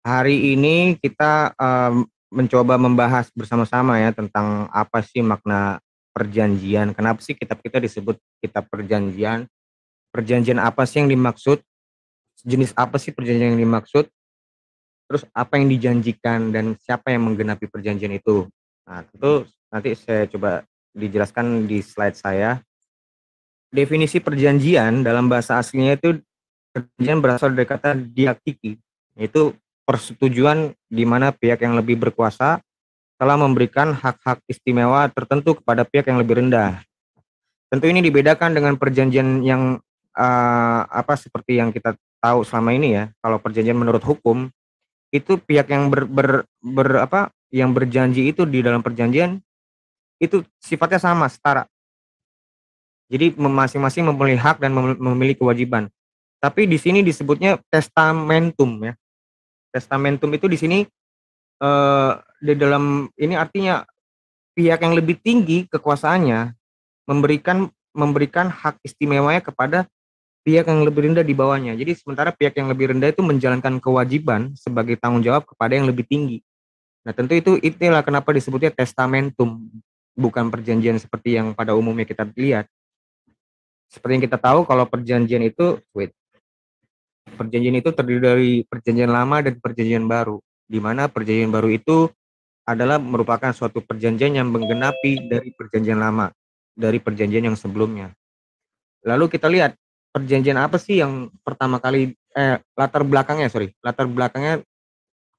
Hari ini kita mencoba membahas bersama-sama ya tentang apa sih makna perjanjian. Kenapa sih kitab kita disebut kitab perjanjian? Perjanjian apa sih yang dimaksud? Jenis apa sih perjanjian yang dimaksud? Terus apa yang dijanjikan dan siapa yang menggenapi perjanjian itu? Nah, tentu nanti saya coba dijelaskan di slide saya. Definisi perjanjian dalam bahasa aslinya itu perjanjian berasal dari kata diaktiki, yaitu persetujuan di mana pihak yang lebih berkuasa telah memberikan hak-hak istimewa tertentu kepada pihak yang lebih rendah. Tentu ini dibedakan dengan perjanjian yang seperti yang kita tahu selama ini ya. Kalau perjanjian menurut hukum itu pihak yang yang berjanji itu di dalam perjanjian itu sifatnya sama, setara. Jadi masing-masing memiliki hak dan memiliki kewajiban. Tapi di sini disebutnya testamentum ya. Testamentum itu di sini di dalam ini artinya pihak yang lebih tinggi kekuasaannya memberikan memberikan hak istimewanya kepada pihak yang lebih rendah di bawahnya. Jadi sementara pihak yang lebih rendah itu menjalankan kewajiban sebagai tanggung jawab kepada yang lebih tinggi. Nah, tentu itulah kenapa disebutnya testamentum, bukan perjanjian seperti yang pada umumnya kita lihat. Seperti yang kita tahu kalau perjanjian itu terdiri dari perjanjian lama dan perjanjian baru. Di mana perjanjian baru itu adalah merupakan suatu perjanjian yang menggenapi dari perjanjian lama, dari perjanjian yang sebelumnya. Lalu kita lihat perjanjian apa sih yang pertama kali latar belakangnya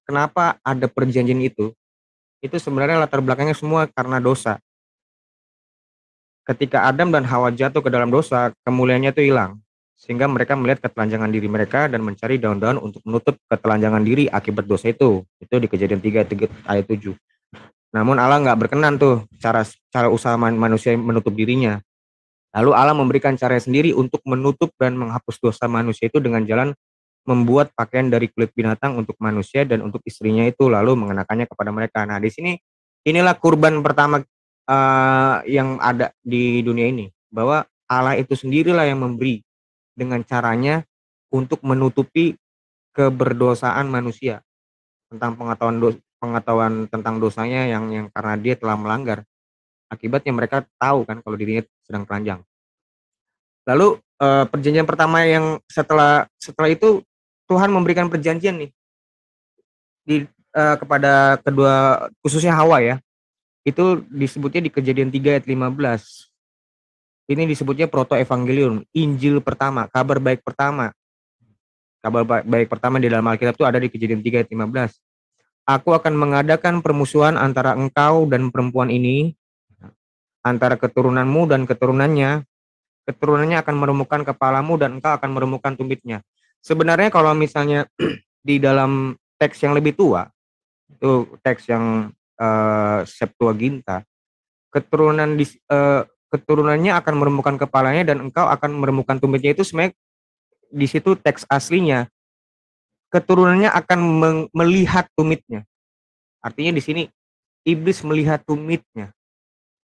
kenapa ada perjanjian itu? Itu sebenarnya latar belakangnya semua karena dosa. Ketika Adam dan Hawa jatuh ke dalam dosa, kemuliaannya itu hilang. Sehingga mereka melihat ketelanjangan diri mereka dan mencari daun-daun untuk menutup ketelanjangan diri akibat dosa itu. Itu di Kejadian 3 ayat 7. Namun Allah nggak berkenan tuh cara usaha manusia menutup dirinya. Lalu Allah memberikan cara sendiri untuk menutup dan menghapus dosa manusia itu dengan jalan membuat pakaian dari kulit binatang untuk manusia dan untuk istrinya itu lalu mengenakannya kepada mereka. Nah, di sini inilah kurban pertama yang ada di dunia ini, bahwa Allah itu sendirilah yang memberi dengan caranya untuk menutupi keberdosaan manusia tentang pengetahuan tentang dosanya yang karena dia telah melanggar. Akibatnya mereka tahu kan kalau dirinya sedang telanjang. Lalu perjanjian pertama yang setelah itu Tuhan memberikan perjanjian nih kepada kedua khususnya Hawa ya. Itu disebutnya di Kejadian 3 ayat 15. Ini disebutnya proto evangelium, Injil pertama, kabar baik pertama. Kabar baik pertama di dalam Alkitab itu ada di Kejadian 3 ayat 15. Aku akan mengadakan permusuhan antara engkau dan perempuan ini, antara keturunanmu dan keturunannya. Keturunannya akan meremukkan kepalamu dan engkau akan meremukkan tumitnya. Sebenarnya kalau misalnya di dalam teks yang lebih tua, itu teks yang Septuaginta, keturunannya akan meremukkan kepalanya dan engkau akan meremukkan tumitnya, itu sebenarnya di situ teks aslinya keturunannya akan melihat tumitnya. Artinya di sini iblis melihat tumitnya,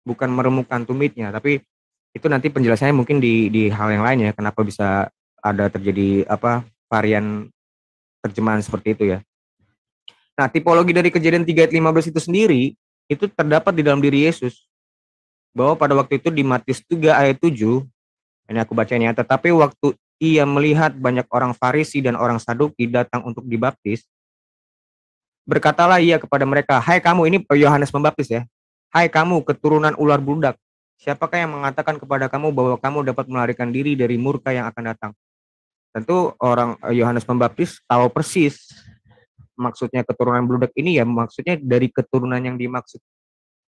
bukan meremukkan tumitnya. Tapi itu nanti penjelasannya mungkin di hal yang lain ya, kenapa bisa ada terjadi varian terjemahan seperti itu ya. Nah, tipologi dari Kejadian 3 ayat 15 itu sendiri itu terdapat di dalam diri Yesus. Bahwa pada waktu itu di Matius 3 ayat 7, ini aku bacanya, tetapi waktu ia melihat banyak orang Farisi dan orang Saduki datang untuk dibaptis, berkatalah ia kepada mereka, "Hai kamu," ini Yohanes Pembaptis ya, "Hai kamu keturunan ular bludak, siapakah yang mengatakan kepada kamu bahwa kamu dapat melarikan diri dari murka yang akan datang?" Tentu orang Yohanes Pembaptis tahu persis maksudnya keturunan bludak ini ya, maksudnya dari keturunan yang dimaksud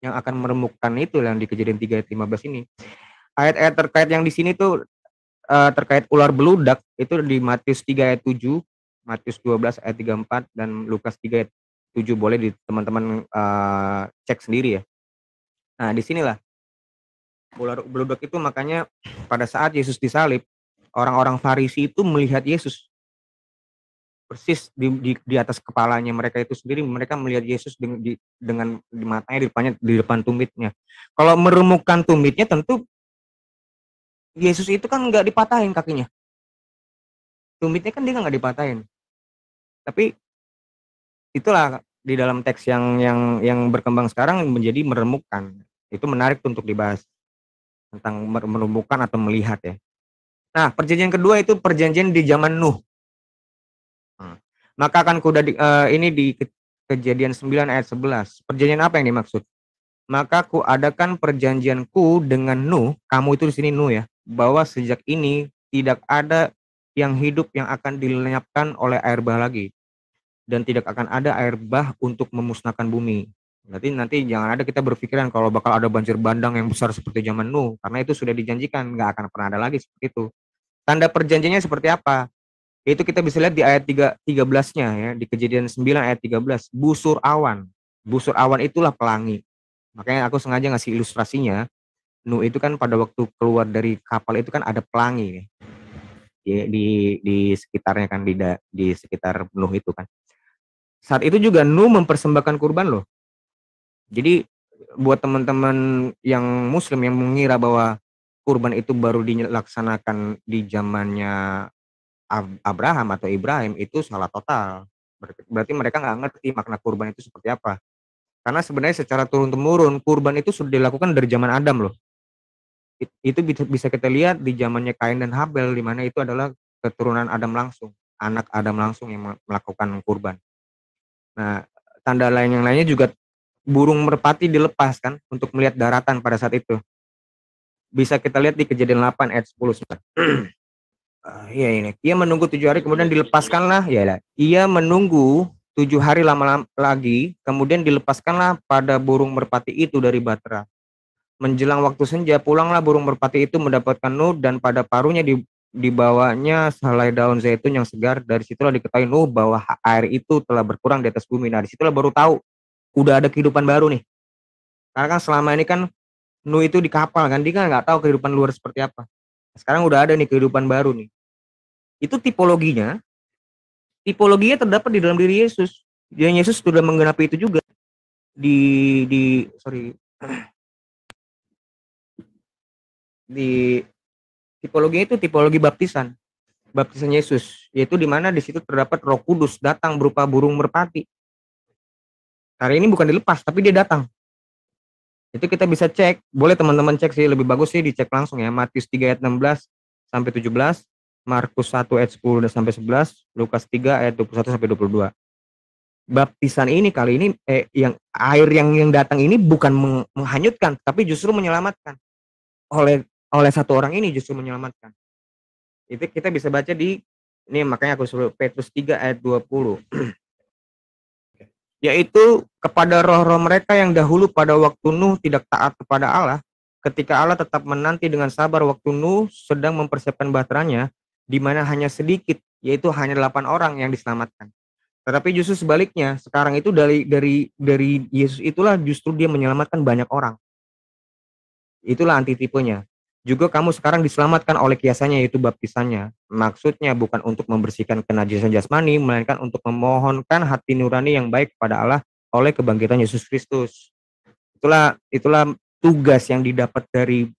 yang akan meremukkan itu yang di Kejadian 3 ayat 15 ini. Ayat-ayat terkait yang di sini tuh terkait ular beludak itu di Matius 3 ayat 7, Matius 12 ayat 34 dan Lukas 3 ayat 7, boleh di teman-teman cek sendiri ya. Nah, di sinilah ular beludak itu, makanya pada saat Yesus disalib, orang-orang Farisi itu melihat Yesus persis di atas kepalanya mereka itu sendiri, mereka melihat Yesus dengan di matanya di depan tumitnya. Kalau meremukkan tumitnya tentu Yesus itu kan nggak dipatahin kakinya. Tumitnya kan dia nggak dipatahin. Tapi itulah di dalam teks yang berkembang sekarang menjadi meremukkan. Itu menarik untuk dibahas tentang meremukkan atau melihat ya. Nah, perjanjian kedua itu perjanjian di zaman Nuh. Hmm. Maka akan ini di Kejadian 9 ayat 11. Perjanjian apa yang dimaksud? Maka ku adakan perjanjianku dengan Nuh, kamu itu di sini Nuh ya, bahwa sejak ini tidak ada yang hidup yang akan dilenyapkan oleh air bah lagi, dan tidak akan ada air bah untuk memusnahkan bumi. Berarti nanti jangan ada kita berpikiran kalau bakal ada banjir bandang yang besar seperti zaman Nuh, karena itu sudah dijanjikan, nggak akan pernah ada lagi seperti itu. Tanda perjanjiannya seperti apa? Itu kita bisa lihat di ayat 13-nya ya, di Kejadian 9 ayat 13, busur awan. Busur awan itulah pelangi. Makanya aku sengaja ngasih ilustrasinya. Nuh itu kan pada waktu keluar dari kapal itu kan ada pelangi di sekitarnya kan, di sekitar Nuh itu kan. Saat itu juga Nuh mempersembahkan kurban loh. Jadi buat teman-teman yang muslim yang mengira bahwa kurban itu baru dilaksanakan di zamannya Abraham atau Ibrahim, itu salah total. Berarti mereka nggak ngerti makna kurban itu seperti apa. Karena sebenarnya secara turun-temurun kurban itu sudah dilakukan dari zaman Adam loh. Itu bisa kita lihat di zamannya Kain dan Habel, di mana itu adalah keturunan Adam langsung, anak Adam langsung yang melakukan kurban. Nah, tanda lain yang lainnya juga burung merpati dilepas kan untuk melihat daratan pada saat itu. Bisa kita lihat di Kejadian 8 ayat 10. Iya ini. Ia menunggu 7 hari kemudian dilepaskanlah. Ya, ia menunggu 7 hari lama lagi, kemudian dilepaskanlah pada burung merpati itu dari batra. Menjelang waktu senja, pulanglah burung merpati itu mendapatkan Nuh, dan pada paruhnya dibawanya sehelai daun zaitun yang segar. Dari situlah diketahui Nuh bahwa air itu telah berkurang di atas bumi. Nah, disitulah baru tahu udah ada kehidupan baru nih. Karena kan selama ini kan Nuh itu di kapal kan, dia kan nggak tahu kehidupan luar seperti apa. Sekarang udah ada nih kehidupan baru nih. Itu tipologinya terdapat di dalam diri Yesus. Dan Yesus sudah menggenapi itu juga di sorry di tipologinya, itu tipologi baptisan Yesus, yaitu di mana di situ terdapat Roh Kudus datang berupa burung merpati. Hari ini bukan dilepas tapi dia datang. Itu kita bisa cek, boleh teman-teman cek sih, lebih bagus sih dicek langsung ya. Matius 3 ayat 16 sampai 17, Markus 1 ayat 10 sampai 11, Lukas 3 ayat 21 sampai 22. Baptisan ini kali ini yang air yang datang ini bukan menghanyutkan, tapi justru menyelamatkan. Oleh satu orang ini justru menyelamatkan. Itu kita bisa baca di ini, makanya aku suruh Petrus 3 ayat 20. Yaitu kepada roh-roh mereka yang dahulu pada waktu Nuh tidak taat kepada Allah, ketika Allah tetap menanti dengan sabar waktu Nuh sedang mempersiapkan bahteranya, di mana hanya sedikit, yaitu hanya 8 orang yang diselamatkan. Tetapi justru sebaliknya, sekarang itu dari Yesus itulah justru dia menyelamatkan banyak orang. Itulah antitipenya. Juga kamu sekarang diselamatkan oleh kiasannya, yaitu baptisannya. Maksudnya bukan untuk membersihkan kenajisan jasmani, melainkan untuk memohonkan hati nurani yang baik kepada Allah oleh kebangkitan Yesus Kristus. Itulah tugas yang didapat dari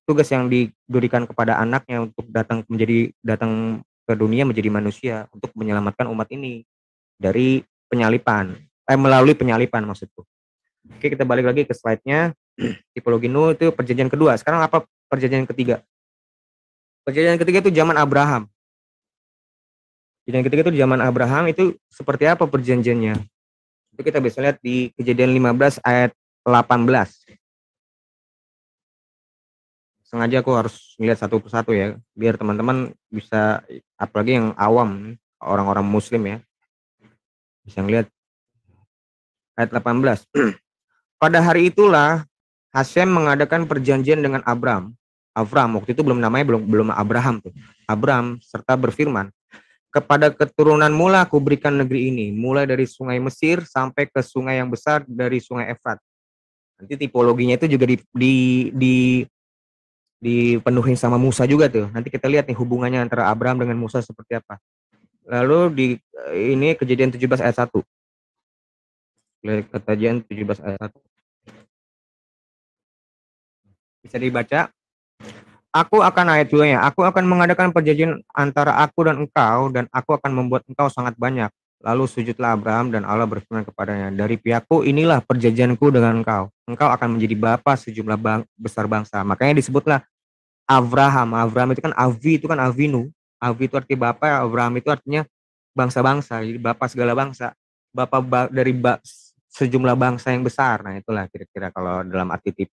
tugas yang diberikan kepada anaknya untuk datang ke dunia menjadi manusia untuk menyelamatkan umat ini dari penyalipan, melalui penyalipan maksudku. Oke, kita balik lagi ke slide-nya. Tipologi Nuh itu perjanjian kedua. Sekarang apa perjanjian ketiga? Perjanjian ketiga itu zaman Abraham. Perjanjian ketiga itu zaman Abraham, itu seperti apa perjanjiannya? Itu kita bisa lihat di Kejadian 15 ayat 18. Sengaja aku harus lihat satu persatu ya, biar teman-teman bisa, apalagi yang awam, orang-orang muslim ya, bisa ngelihat ayat 18. Pada hari itulah Hasem mengadakan perjanjian dengan Abram. Waktu itu belum Abraham tuh. Abram serta berfirman, kepada keturunan mula aku berikan negeri ini, mulai dari sungai Mesir sampai ke sungai yang besar dari sungai Efrat. Nanti tipologinya itu juga dipenuhi sama Musa juga tuh. Nanti kita lihat nih hubungannya antara Abraham dengan Musa seperti apa. Lalu ini Kejadian 17 ayat 1. Kejadian 17 ayat 1. Bisa dibaca. Aku akan ayat 2-nya. Aku akan mengadakan perjanjian antara aku dan engkau, dan aku akan membuat engkau sangat banyak. Lalu sujudlah Abraham dan Allah berfirman kepadanya, dari pihakku inilah perjanjianku dengan engkau. Engkau akan menjadi bapa sejumlah besar bangsa. Makanya disebutlah Abraham. Abraham itu kan Avi, itu kan Avinu. Avi itu artinya bapa, Abraham itu artinya bangsa-bangsa. Jadi bapa segala bangsa. Bapa dari sejumlah bangsa yang besar. Nah itulah kira-kira kalau dalam arti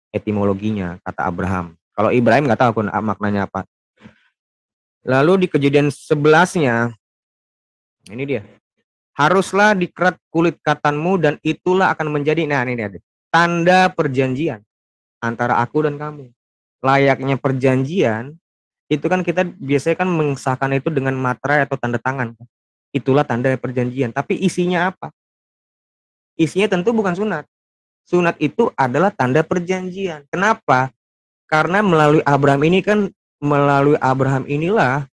etimologinya kata Abraham. Kalau Ibrahim nggak tahu aku maknanya apa. Lalu di kejadian 11-nya, ini dia. Haruslah dikerat kulit katanmu dan itulah akan menjadi, nah ini dia, tanda perjanjian antara aku dan kamu. Layaknya perjanjian, itu kan kita biasanya kan mengesahkan itu dengan materai atau tanda tangan. Itulah tanda perjanjian. Tapi isinya apa? Isinya tentu bukan sunat. Sunat itu adalah tanda perjanjian. Kenapa? Karena melalui Abraham inilah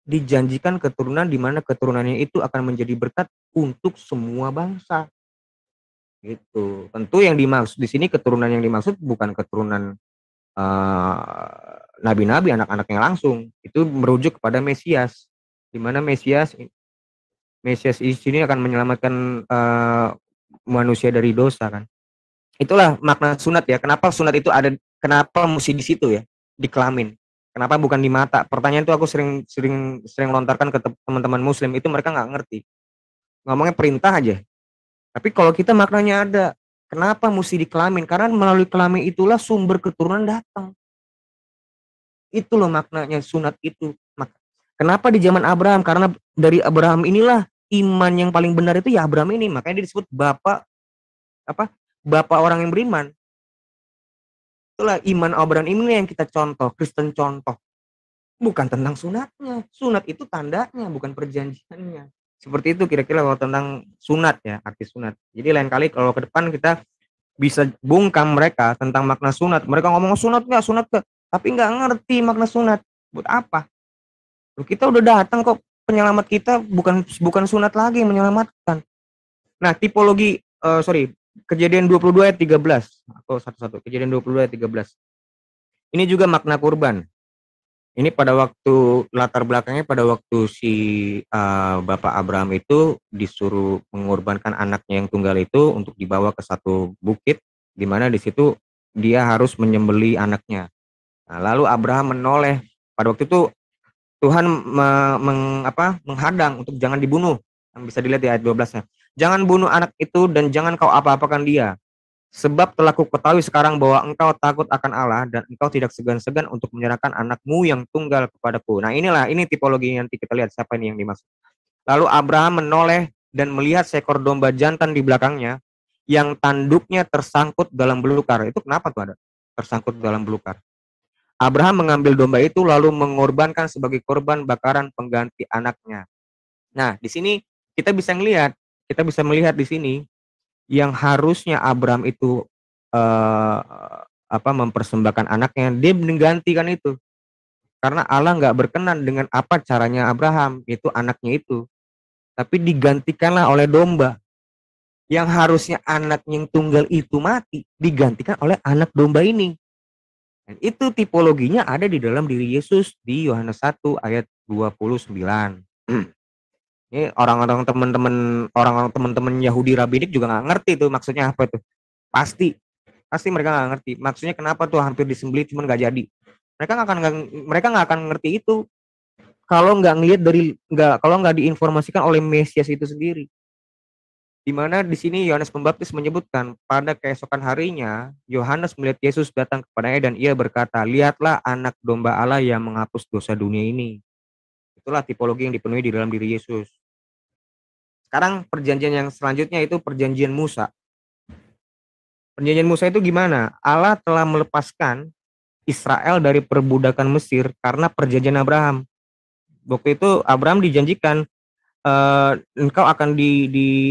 dijanjikan keturunan di mana keturunannya itu akan menjadi berkat untuk semua bangsa. Gitu. Tentu yang dimaksud di sini keturunan yang dimaksud bukan keturunan nabi-nabi, anak-anaknya langsung. Itu merujuk kepada Mesias. Di mana Mesias di sini akan menyelamatkan manusia dari dosa kan. Itulah makna sunat ya. Kenapa sunat itu ada? Kenapa mesti di situ ya? Di kelamin. Kenapa bukan di mata? Pertanyaan itu aku sering lontarkan ke teman-teman Muslim, itu mereka nggak ngerti. Ngomongnya perintah aja. Tapi kalau kita maknanya ada. Kenapa mesti di kelamin? Karena melalui kelamin itulah sumber keturunan datang. Itu loh maknanya sunat itu. Kenapa di zaman Abraham? Karena dari Abraham inilah iman yang paling benar itu ya Abraham ini. Makanya dia disebut bapak apa? Bapak orang yang beriman. Itulah iman Abraham ini yang kita contoh, Kristen contoh. Bukan tentang sunatnya. Sunat itu tandanya, bukan perjanjiannya. Seperti itu kira-kira kalau tentang sunat ya, arti sunat. Jadi lain kali kalau ke depan kita bisa bungkam mereka tentang makna sunat. Mereka ngomong sunat nggak, sunat nggak, tapi nggak ngerti makna sunat. Buat apa? Loh, kita udah datang kok, penyelamat kita bukan sunat lagi yang menyelamatkan. Nah, tipologi Kejadian 22 ayat 13 atau satu-satu. Kejadian 22 ayat 13. Ini juga makna kurban. Ini pada waktu latar belakangnya pada waktu si Bapak Abraham itu disuruh mengorbankan anaknya yang tunggal itu untuk dibawa ke satu bukit di mana di situ dia harus menyembelih anaknya. Nah, lalu Abraham menoleh. Pada waktu itu Tuhan menghadang untuk jangan dibunuh. Yang bisa dilihat di ayat 12-nya. Jangan bunuh anak itu dan jangan kau apa-apakan dia. Sebab telah kuketahui sekarang bahwa engkau takut akan Allah dan engkau tidak segan-segan untuk menyerahkan anakmu yang tunggal kepadaku. Nah ini tipologi yang nanti kita lihat siapa ini yang dimaksud. Lalu Abraham menoleh dan melihat seekor domba jantan di belakangnya yang tanduknya tersangkut dalam belukar. Itu kenapa tuh ada? Tersangkut dalam belukar. Abraham mengambil domba itu lalu mengorbankan sebagai korban bakaran pengganti anaknya. Nah, di sini kita bisa melihat di sini yang harusnya Abraham itu mempersembahkan anaknya, dia menggantikan itu. Karena Allah nggak berkenan dengan apa caranya Abraham, itu anaknya itu. Tapi digantikanlah oleh domba. Yang harusnya anaknya yang tunggal itu mati, digantikan oleh anak domba ini. Dan itu tipologinya ada di dalam diri Yesus di Yohanes 1 ayat 29. Ini orang-orang teman-teman Yahudi Rabbinik juga nggak ngerti tuh maksudnya apa itu. Pasti mereka nggak ngerti. Maksudnya kenapa tuh hampir disembelih cuman nggak jadi. Mereka nggak akan ngerti itu kalau nggak diinformasikan oleh Mesias itu sendiri. Di mana di sini Yohanes Pembaptis menyebutkan pada keesokan harinya Yohanes melihat Yesus datang kepadanya dan ia berkata, lihatlah anak domba Allah yang menghapus dosa dunia ini. Itulah tipologi yang dipenuhi di dalam diri Yesus. Sekarang perjanjian yang selanjutnya itu perjanjian Musa. Perjanjian Musa itu gimana? Allah telah melepaskan Israel dari perbudakan Mesir karena perjanjian Abraham. Waktu itu Abraham dijanjikan engkau akan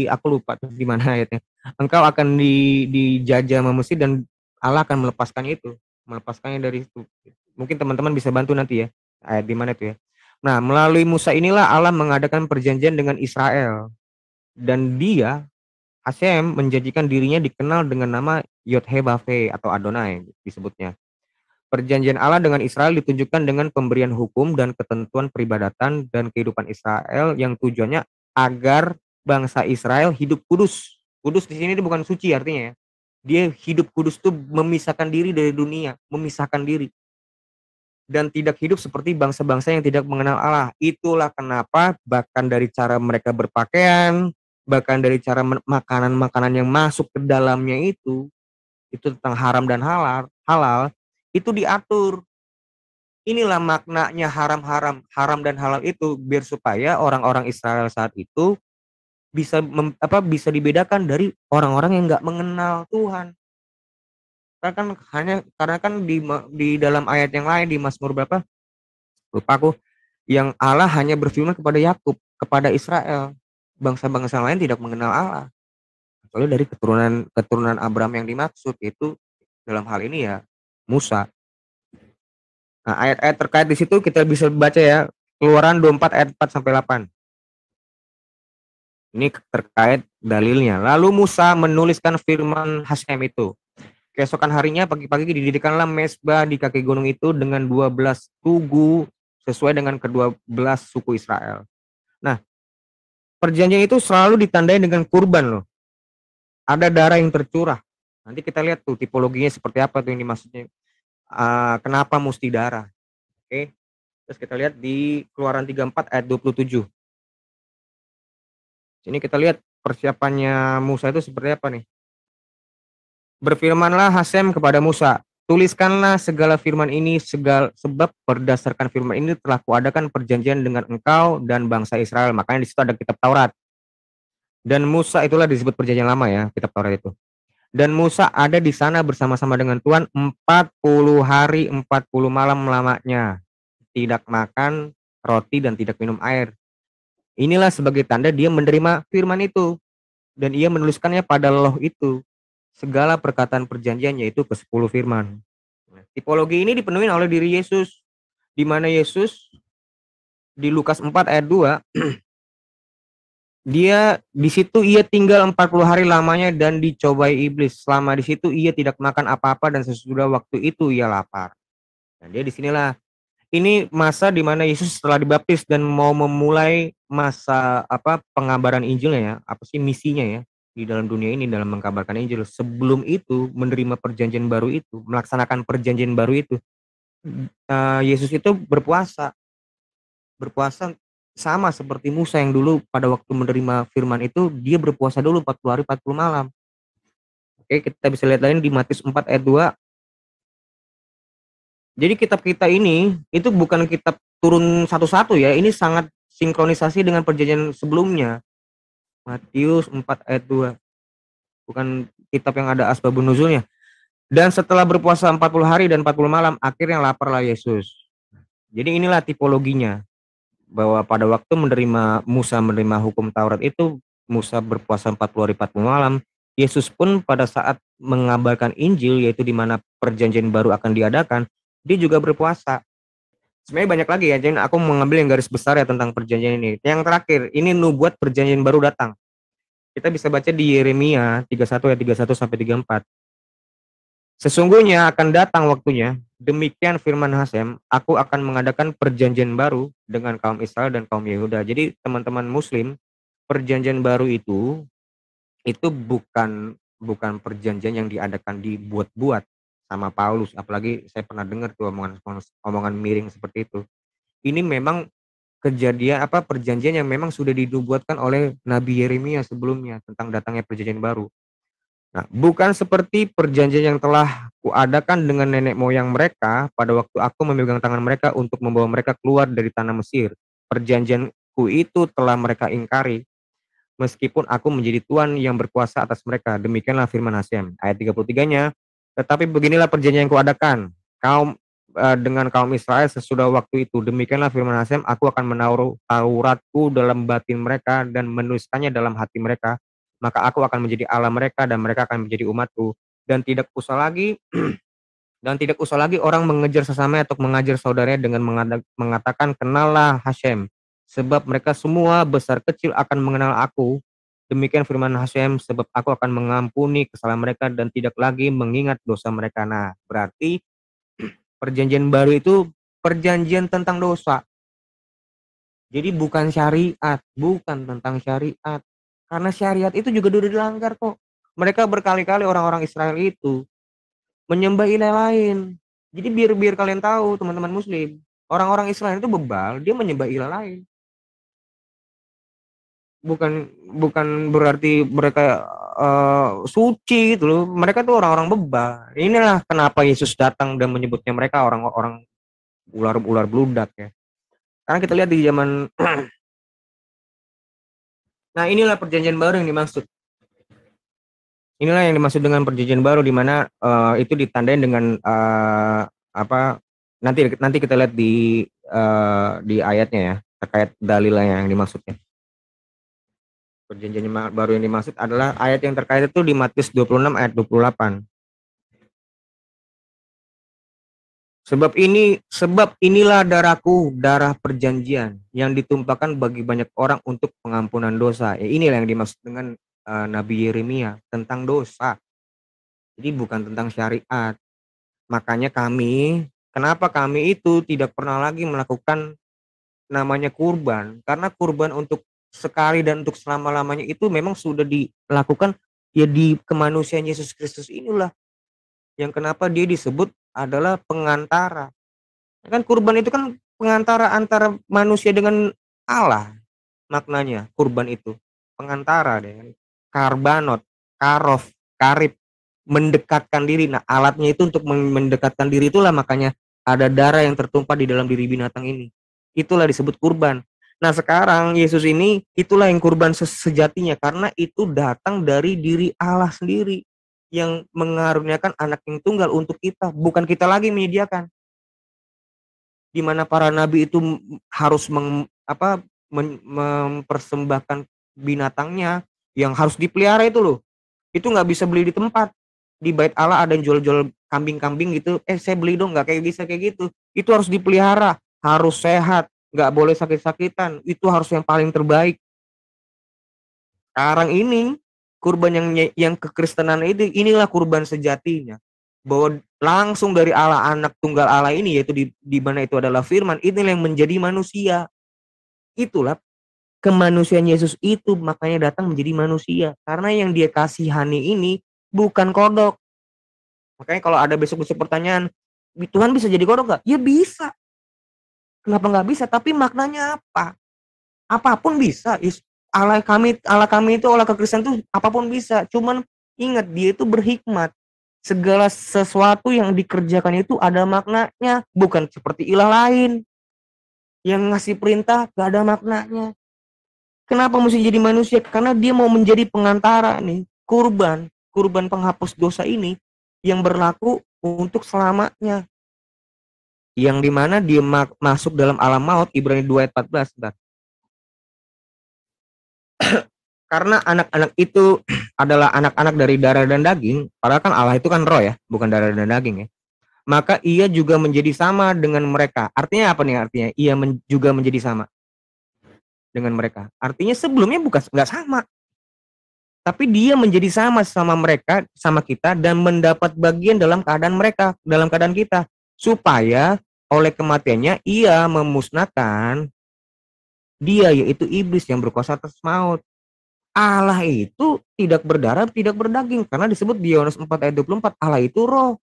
aku lupa di mana ayatnya. Engkau akan dijajah sama Mesir dan Allah akan melepaskannya dari itu. Mungkin teman-teman bisa bantu nanti ya. Ayat di mana itu ya. Nah, melalui Musa inilah Allah mengadakan perjanjian dengan Israel. Dan dia Hashem menjanjikan dirinya dikenal dengan nama Yod-Heh-Vav-Heh atau Adonai disebutnya. Perjanjian Allah dengan Israel ditunjukkan dengan pemberian hukum dan ketentuan peribadatan dan kehidupan Israel yang tujuannya agar bangsa Israel hidup kudus. Kudus di sini bukan suci artinya ya. Dia hidup kudus itu memisahkan diri dari dunia, memisahkan diri dan tidak hidup seperti bangsa-bangsa yang tidak mengenal Allah. Itulah kenapa bahkan dari cara mereka berpakaian, bahkan dari cara makanan-makanan yang masuk ke dalamnya itu tentang haram dan halal itu diatur. Inilah maknanya haram-haram, haram dan halal itu biar supaya orang-orang Israel saat itu bisa dibedakan dari orang-orang yang nggak mengenal Tuhan. Karena kan di dalam ayat yang lain di Mazmur berapa? Lupa aku. Yang Allah hanya berfirman kepada Yakub, kepada Israel. Bangsa-bangsa lain tidak mengenal Allah. Soalnya dari keturunan Abraham yang dimaksud itu dalam hal ini ya Musa. Nah, ayat-ayat terkait di situ kita bisa baca ya. Keluaran 24 ayat 4 sampai 8. Ini terkait dalilnya. Lalu Musa menuliskan firman Hasem itu. Keesokan harinya pagi-pagi didirikanlah mesbah di kaki gunung itu dengan 12 tugu sesuai dengan kedua belas suku Israel. Nah, perjanjian itu selalu ditandai dengan kurban loh. Ada darah yang tercurah. Nanti kita lihat tuh tipologinya seperti apa tuh yang dimaksudnya. Kenapa mesti darah? Oke. Terus kita lihat di Keluaran 34 ayat 27. Sini kita lihat persiapannya Musa itu seperti apa nih. Berfirmanlah Hasem kepada Musa, tuliskanlah segala firman ini sebab berdasarkan firman ini telah kuadakan perjanjian dengan engkau dan bangsa Israel. Makanya di situ ada kitab Taurat. Dan Musa itulah disebut perjanjian lama ya, kitab Taurat itu. Dan Musa ada di sana bersama-sama dengan Tuhan 40 hari 40 malam lamanya. Tidak makan roti dan tidak minum air. Inilah sebagai tanda dia menerima firman itu. Dan ia menuliskannya pada loh itu. Segala perkataan perjanjian yaitu ke-10 firman. Tipologi ini dipenuhi oleh diri Yesus. Di mana Yesus di Lukas 4 ayat 2 dia di situ ia tinggal 40 hari lamanya dan dicobai iblis. Selama di situ ia tidak makan apa-apa dan sesudah waktu itu ia lapar. Nah, dia di sinilah ini masa di mana Yesus setelah dibaptis dan mau memulai masa pengabaran Injilnya ya, apa sih misinya ya di dalam dunia ini dalam mengkabarkan Injil. Sebelum itu menerima perjanjian baru itu, melaksanakan perjanjian baru itu, Yesus itu berpuasa sama seperti Musa yang dulu pada waktu menerima firman itu dia berpuasa dulu 40 hari 40 malam. Oke, kita bisa lihat lain di Matius 4 ayat 2. Jadi kitab kita ini itu bukan kitab turun satu-satu ya, ini sangat sinkronisasi dengan perjanjian sebelumnya. Matius 4 ayat 2. Bukan kitab yang ada asbabun nuzulnya. Dan setelah berpuasa 40 hari dan 40 malam, akhirnya laparlah Yesus. Jadi inilah tipologinya. Bahwa pada waktu Musa menerima hukum Taurat itu, Musa berpuasa 40 hari 40 malam. Yesus pun pada saat mengabarkan Injil, yaitu di mana perjanjian baru akan diadakan, dia juga berpuasa. Sebenarnya banyak lagi ya, jadi aku mengambil yang garis besar ya tentang perjanjian ini. Yang terakhir, ini nubuat perjanjian baru datang. Kita bisa baca di Yeremia 31 ayat 31 sampai 34. Sesungguhnya akan datang waktunya, demikian firman Hasem, aku akan mengadakan perjanjian baru dengan kaum Israel dan kaum Yehuda. Jadi teman-teman Muslim, perjanjian baru itu bukan perjanjian yang diadakan dibuat-buat sama Paulus. Apalagi saya pernah dengar tuh omongan miring seperti itu. Ini memang perjanjian yang memang sudah dinubuatkan oleh Nabi Yeremia sebelumnya tentang datangnya perjanjian baru. Nah, bukan seperti perjanjian yang telah kuadakan dengan nenek moyang mereka pada waktu aku memegang tangan mereka untuk membawa mereka keluar dari tanah Mesir. Perjanjianku itu telah mereka ingkari, meskipun aku menjadi Tuhan yang berkuasa atas mereka. Demikianlah firman Hasem. Ayat 33-nya, tetapi beginilah perjanjian yang kuadakan dengan kaum Israel sesudah waktu itu. Demikianlah firman Hasem, aku akan menaruh Tauratku dalam batin mereka dan menuliskannya dalam hati mereka. Maka aku akan menjadi Allah mereka dan mereka akan menjadi umatku. Dan tidak usah lagi orang mengejar sesama atau mengajar saudaranya dengan mengatakan kenallah Hasem. Sebab mereka semua besar kecil akan mengenal aku. Demikian firman Hasem, sebab aku akan mengampuni kesalahan mereka dan tidak lagi mengingat dosa mereka. Nah, berarti perjanjian baru itu perjanjian tentang dosa. Jadi bukan syariat, bukan tentang syariat. Karena syariat itu juga udah dilanggar kok. Mereka berkali-kali orang-orang Israel itu menyembah ilah lain. Jadi biar biar kalian tahu teman-teman muslim, orang-orang Israel itu bebal, dia menyembah ilah lain. Bukan bukan berarti mereka suci gitu loh. Mereka tuh orang-orang bebal. Inilah kenapa Yesus datang dan menyebutnya mereka orang-orang ular-ular bludak ya. Karena kita lihat di zaman nah inilah perjanjian baru yang dimaksud. Inilah yang dimaksud dengan perjanjian baru di mana itu ditandai dengan apa nanti nanti kita lihat di ayatnya ya terkait dalilnya yang dimaksudnya. Perjanjian baru yang dimaksud adalah ayat yang terkait itu di Matius 26 ayat 28. Sebab inilah darahku, darah perjanjian yang ditumpahkan bagi banyak orang untuk pengampunan dosa. Ya, inilah yang dimaksud dengan Nabi Yeremia tentang dosa. Jadi bukan tentang syariat. Makanya kenapa kami itu tidak pernah lagi melakukan namanya kurban? Karena kurban untuk sekali dan untuk selama-lamanya itu memang sudah dilakukan ya di kemanusiaan Yesus Kristus inilah yang kenapa dia disebut adalah pengantara. Kan kurban itu kan pengantara antara manusia dengan Allah maknanya kurban itu. Pengantara deh. Karbanot, karof, karib, mendekatkan diri. Nah, alatnya itu untuk mendekatkan diri itulah makanya ada darah yang tertumpah di dalam diri binatang ini. Itulah disebut kurban. Nah, sekarang Yesus ini itulah yang kurban sejatinya karena itu datang dari diri Allah sendiri yang mengaruniakan anak yang tunggal untuk kita, bukan kita lagi menyediakan. Di mana para nabi itu harus mempersembahkan binatangnya yang harus dipelihara itu loh. Itu nggak bisa beli di tempat. Di bait Allah ada yang jual-jual kambing-kambing gitu. Saya beli dong, nggak kayak bisa kayak gitu. Itu harus dipelihara, harus sehat, nggak boleh sakit-sakitan. Itu harus yang paling terbaik. Sekarang ini kurban yang kekristenan itu inilah kurban sejatinya. Bahwa langsung dari Allah anak tunggal Allah ini yaitu di mana itu adalah firman, inilah yang menjadi manusia. Itulah kemanusiaan Yesus itu makanya datang menjadi manusia. Karena yang dia kasihani ini bukan kodok. Makanya kalau ada besok-besok pertanyaan, Tuhan bisa jadi kodok gak? Ya bisa. Kenapa nggak bisa? Tapi maknanya apa? Apapun bisa. Allah kami itu Allah kekristenan itu apapun bisa. Cuman ingat dia itu berhikmat. Segala sesuatu yang dikerjakan itu ada maknanya, bukan seperti ilah lain yang ngasih perintah gak ada maknanya. Kenapa mesti jadi manusia? Karena dia mau menjadi pengantara nih, kurban penghapus dosa ini yang berlaku untuk selamanya. Yang dimana dia masuk dalam alam maut, Ibrani 2 ayat 14. Bentar. Karena anak-anak itu adalah anak-anak dari darah dan daging, padahal kan Allah itu kan roh ya, bukan darah dan daging ya. Maka ia juga menjadi sama dengan mereka. Artinya apa nih artinya? Ia juga menjadi sama dengan mereka. Artinya sebelumnya bukan nggak sama, tapi dia menjadi sama mereka, sama kita dan mendapat bagian dalam keadaan mereka, dalam keadaan kita, supaya oleh kematiannya ia memusnahkan dia yaitu iblis yang berkuasa atas maut. Allah itu tidak berdarah, tidak berdaging karena disebut di Yohanes 4 ayat 24 Allah itu roh.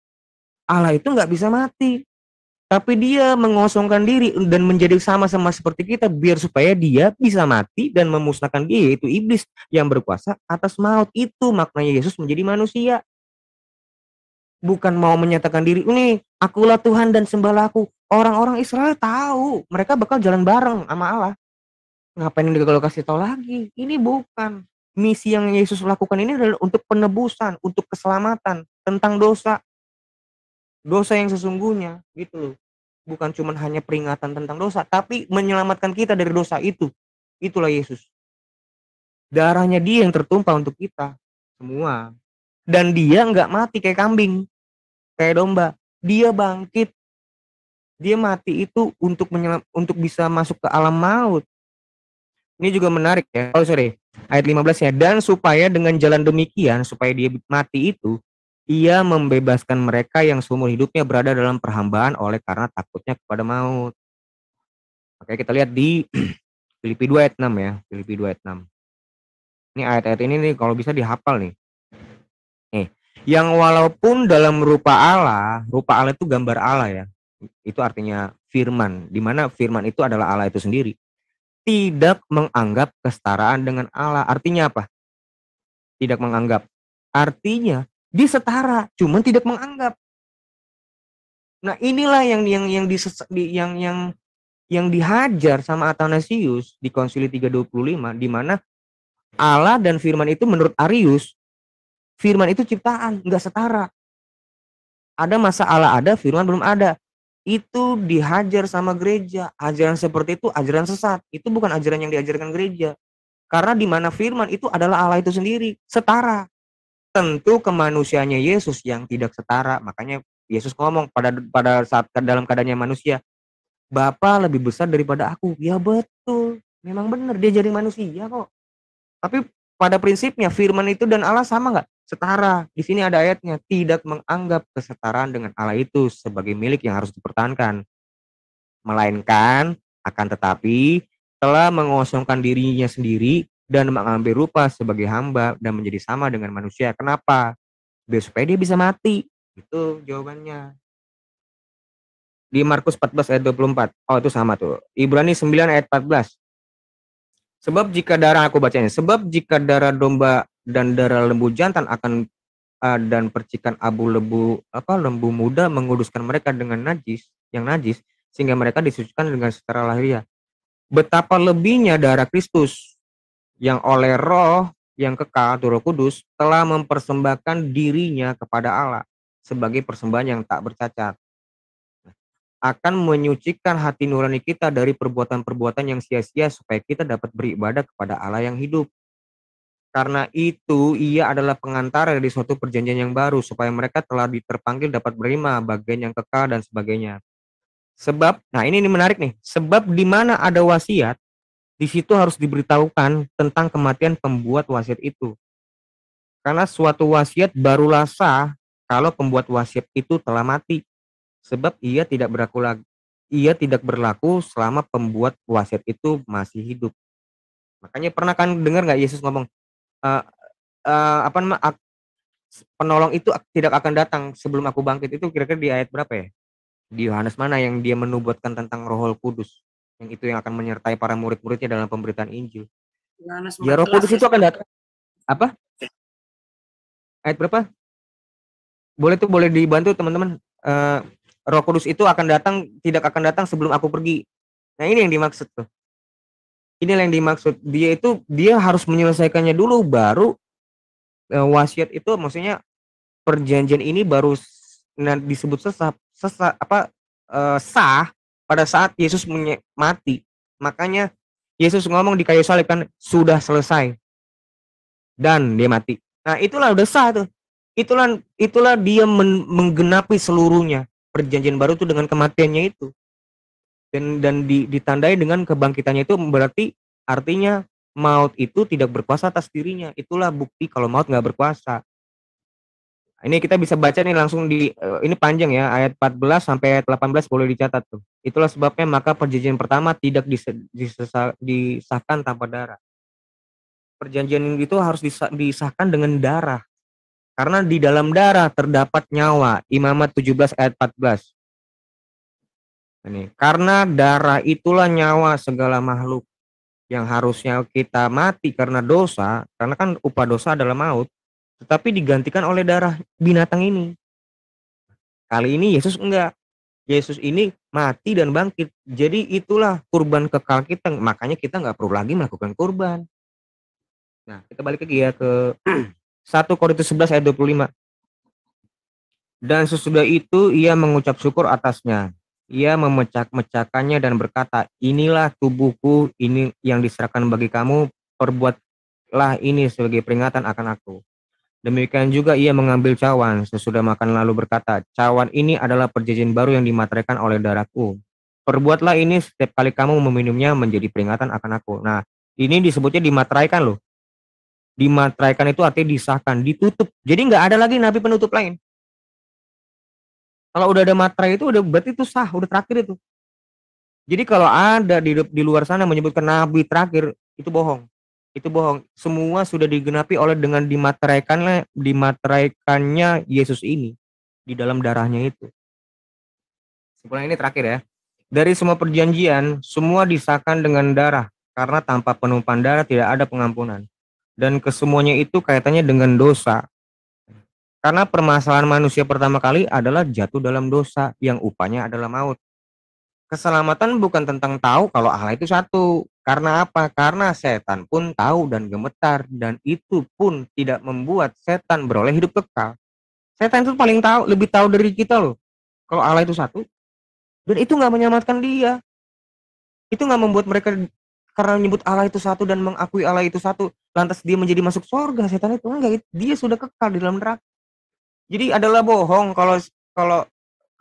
Allah itu nggak bisa mati. Tapi dia mengosongkan diri dan menjadi sama-sama seperti kita biar supaya dia bisa mati dan memusnahkan dia yaitu iblis yang berkuasa atas maut. Itu maknanya Yesus menjadi manusia. Bukan mau menyatakan diri, ini akulah Tuhan dan sembahlah aku. Orang-orang Israel tahu, mereka bakal jalan bareng sama Allah. Ngapain kalau kasih tahu lagi? Ini bukan. Misi yang Yesus lakukan ini adalah untuk penebusan, untuk keselamatan, tentang dosa. Dosa yang sesungguhnya, gitu loh. Bukan cuma hanya peringatan tentang dosa, tapi menyelamatkan kita dari dosa itu. Itulah Yesus. Darahnya dia yang tertumpah untuk kita semua. Dan dia nggak mati kayak kambing, kayak domba. Dia bangkit. Dia mati itu untuk bisa masuk ke alam maut. Ini juga menarik ya. Oh sorry, ayat 15 ya. Dan supaya dengan jalan demikian, supaya dia mati itu, ia membebaskan mereka yang seumur hidupnya berada dalam perhambaan oleh karena takutnya kepada maut. Makanya kita lihat di Filipi 2 ayat 6 ya. Filipi 2 ayat 6. Ini ayat-ayat ini nih kalau bisa dihafal nih. Yang walaupun dalam rupa Allah itu gambar Allah ya. Itu artinya firman, di mana firman itu adalah Allah itu sendiri. Tidak menganggap kesetaraan dengan Allah. Artinya apa? Tidak menganggap. Artinya dia setara, cuman tidak menganggap. Nah, inilah yang dihajar sama Athanasius di Konsili 325, di mana Allah dan firman itu menurut Arius, firman itu ciptaan, nggak setara. Ada masa Allah ada, firman belum ada. Itu dihajar sama gereja. Ajaran seperti itu ajaran sesat. Itu bukan ajaran yang diajarkan gereja. Karena di mana firman itu adalah Allah itu sendiri, setara. Tentu kemanusiaannya Yesus yang tidak setara. Makanya Yesus ngomong pada saat dalam keadaannya manusia, Bapa lebih besar daripada aku. Ya betul. Memang benar dia jadi manusia kok. Tapi pada prinsipnya firman itu dan Allah sama nggak? Setara. Di sini ada ayatnya, tidak menganggap kesetaraan dengan Allah itu sebagai milik yang harus dipertahankan. Melainkan akan tetapi telah mengosongkan dirinya sendiri dan mengambil rupa sebagai hamba dan menjadi sama dengan manusia. Kenapa? Biar supaya dia bisa mati. Itu jawabannya. Di Markus 14 ayat 24. Oh, itu sama tuh. Ibrani 9 ayat 14. Sebab jika darah domba dan darah lembu jantan akan dan percikan abu lembu muda menguduskan mereka dengan najis sehingga mereka disucikan dengan secara lahiriah. Betapa lebihnya darah Kristus yang oleh Roh yang kekal, Roh Kudus, telah mempersembahkan dirinya kepada Allah sebagai persembahan yang tak bercacat, akan menyucikan hati nurani kita dari perbuatan-perbuatan yang sia-sia supaya kita dapat beribadah kepada Allah yang hidup. Karena itu ia adalah pengantara dari suatu perjanjian yang baru supaya mereka telah terpanggil dapat menerima bagian yang kekal dan sebagainya. Sebab, nah ini menarik nih, sebab di mana ada wasiat, di situ harus diberitahukan tentang kematian pembuat wasiat itu. Karena suatu wasiat barulah sah kalau pembuat wasiat itu telah mati. Sebab ia tidak berlaku selama pembuat wasiat itu masih hidup. Makanya pernah kan dengar nggak Yesus ngomong, uh, penolong itu tidak akan datang sebelum aku bangkit. Itu kira-kira di ayat berapa ya? Di Yohanes mana yang dia menubuatkan tentang Roh Kudus, yang itu yang akan menyertai para murid-muridnya dalam pemberitaan Injil. Ya, Roh Kudus itu akan datang. Apa? Ayat berapa? Boleh dibantu teman-teman. Roh Kudus itu tidak akan datang sebelum aku pergi. Nah, ini yang dimaksud tuh. Inilah yang dimaksud. Dia harus menyelesaikannya dulu, baru wasiat itu, maksudnya perjanjian ini baru disebut sah pada saat Yesus mati. Makanya Yesus ngomong di kayu salib kan, sudah selesai, dan dia mati. Nah, itulah udah sah tuh. Itulah dia menggenapi seluruhnya. Perjanjian baru itu dengan kematiannya itu. Dan ditandai dengan kebangkitannya itu, berarti artinya maut itu tidak berkuasa atas dirinya. Itulah bukti kalau maut nggak berkuasa. Ini kita bisa baca nih langsung ini panjang ya, ayat 14 sampai ayat 18 boleh dicatat tuh. Itulah sebabnya maka perjanjian pertama tidak disahkan tanpa darah. Perjanjian itu harus disahkan dengan darah. Karena di dalam darah terdapat nyawa. Imamat 17 ayat 14. Ini, karena darah itulah nyawa segala makhluk. Yang harusnya kita mati karena dosa, karena kan upah dosa adalah maut, tetapi digantikan oleh darah binatang ini. Kali ini Yesus enggak. Yesus ini mati dan bangkit. Jadi itulah kurban kekal kita. Makanya kita nggak perlu lagi melakukan kurban. Nah, kita balik lagi ya ke 1 Korintus 11 ayat 25. Dan sesudah itu ia mengucap syukur atasnya. Ia memecah-mecahkannya dan berkata, inilah tubuhku ini yang diserahkan bagi kamu, perbuatlah ini sebagai peringatan akan aku. Demikian juga ia mengambil cawan sesudah makan lalu berkata, cawan ini adalah perjanjian baru yang dimateraikan oleh darahku. Perbuatlah ini setiap kali kamu meminumnya menjadi peringatan akan aku. Nah, ini disebutnya dimateraikan loh. Dimateraikan itu artinya disahkan, ditutup. Jadi nggak ada lagi nabi penutup lain. Kalau udah ada materai itu udah berarti itu sah, udah terakhir itu. Jadi kalau ada di luar sana menyebutkan nabi terakhir, itu bohong. Itu bohong. Semua sudah digenapi oleh dengan dimateraikannya Yesus ini di dalam darahnya itu. Kesimpulan ini terakhir ya. Dari semua perjanjian, semua disahkan dengan darah, karena tanpa penumpahan darah tidak ada pengampunan. Dan kesemuanya itu kaitannya dengan dosa. Karena permasalahan manusia pertama kali adalah jatuh dalam dosa, yang upahnya adalah maut. Keselamatan bukan tentang tahu kalau Allah itu satu. Karena apa? Karena setan pun tahu dan gemetar, dan itu pun tidak membuat setan beroleh hidup kekal. Setan itu paling tahu, lebih tahu dari kita loh. Kalau Allah itu satu, dan itu nggak menyelamatkan dia. Itu nggak membuat mereka karena menyebut Allah itu satu dan mengakui Allah itu satu, lantas dia menjadi masuk surga. Setan itu enggak, dia sudah kekal di dalam neraka. Jadi adalah bohong kalau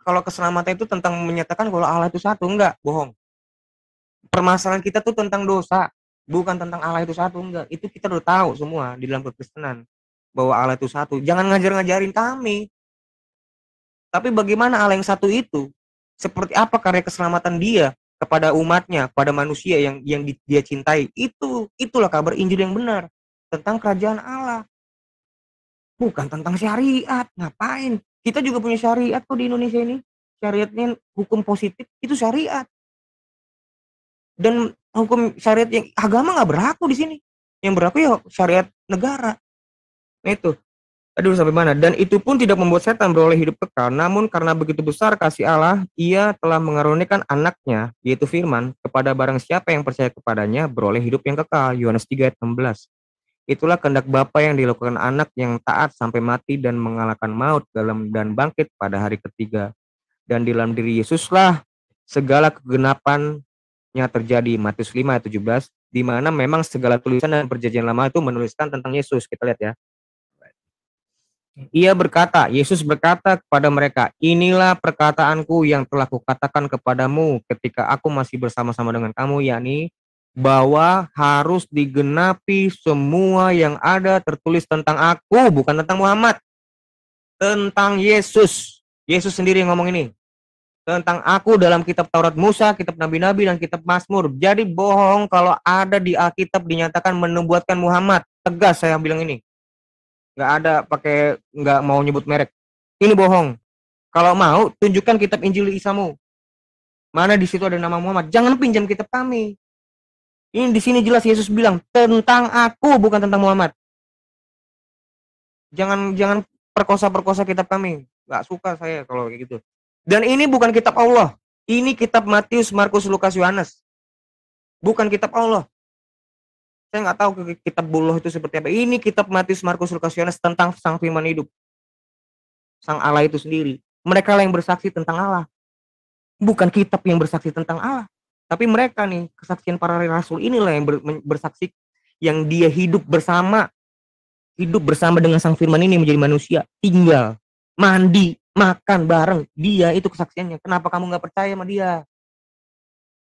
kalau keselamatan itu tentang menyatakan kalau Allah itu satu, enggak, bohong. Permasalahan kita tuh tentang dosa, bukan tentang Allah itu satu, enggak. Itu kita udah tahu semua di dalam kekristenan bahwa Allah itu satu. Jangan ngajar-ngajarin kami. Tapi bagaimana Allah yang satu itu? Seperti apa karya keselamatan dia kepada umatnya, pada manusia yang dia cintai? Itulah kabar Injil yang benar tentang kerajaan Allah, bukan tentang syariat. Ngapain? Kita juga punya syariat kok di Indonesia ini. Syariatnya hukum positif itu syariat, dan hukum syariat yang agama nggak berlaku di sini. Yang berlaku ya syariat negara. Nah itu. Aduh sampai mana? Dan itu pun tidak membuat setan beroleh hidup kekal, namun karena begitu besar kasih Allah, ia telah mengaruniakan anaknya, yaitu firman, kepada barang siapa yang percaya kepadanya, beroleh hidup yang kekal. Yohanes 3 ayat 16. Itulah kehendak Bapa yang dilakukan anak yang taat sampai mati dan mengalahkan maut dalam dan bangkit pada hari ketiga. Dan di dalam diri Yesuslah segala kegenapannya terjadi. Matius 5 ayat 17, di mana memang segala tulisan dan perjanjian lama itu menuliskan tentang Yesus. Kita lihat ya. Ia berkata, Yesus berkata kepada mereka, inilah perkataanku yang telah kukatakan kepadamu ketika aku masih bersama-sama dengan kamu, yakni bahwa harus digenapi semua yang ada tertulis tentang aku, bukan tentang Muhammad, tentang Yesus. Yesus sendiri yang ngomong ini. Tentang aku dalam kitab Taurat Musa, kitab Nabi-Nabi, dan kitab Mazmur. Jadi bohong kalau ada di Alkitab dinyatakan menubuatkan Muhammad. Tegas saya bilang ini. Nggak ada pakai, nggak mau nyebut merek. Ini bohong. Kalau mau tunjukkan kitab Injil Isamu, mana di situ ada nama Muhammad. Jangan pinjam kitab kami. Ini di sini jelas Yesus bilang tentang aku, bukan tentang Muhammad. Jangan jangan perkosa kitab kami. Nggak suka saya kalau kayak gitu. Dan ini bukan kitab Allah. Ini kitab Matius, Markus, Lukas, Yohanes. Bukan kitab Allah. Saya nggak tahu kitab Bullah itu seperti apa. Ini kitab Matius, Markus, Lukas, Yohanes tentang sang firman hidup. Sang Allah itu sendiri. Mereka lah yang bersaksi tentang Allah. Bukan kitab yang bersaksi tentang Allah. Tapi mereka nih, kesaksian para rasul inilah yang bersaksi, yang dia hidup bersama dengan sang firman ini menjadi manusia, tinggal, mandi, makan bareng. Dia itu kesaksiannya. Kenapa kamu nggak percaya sama dia?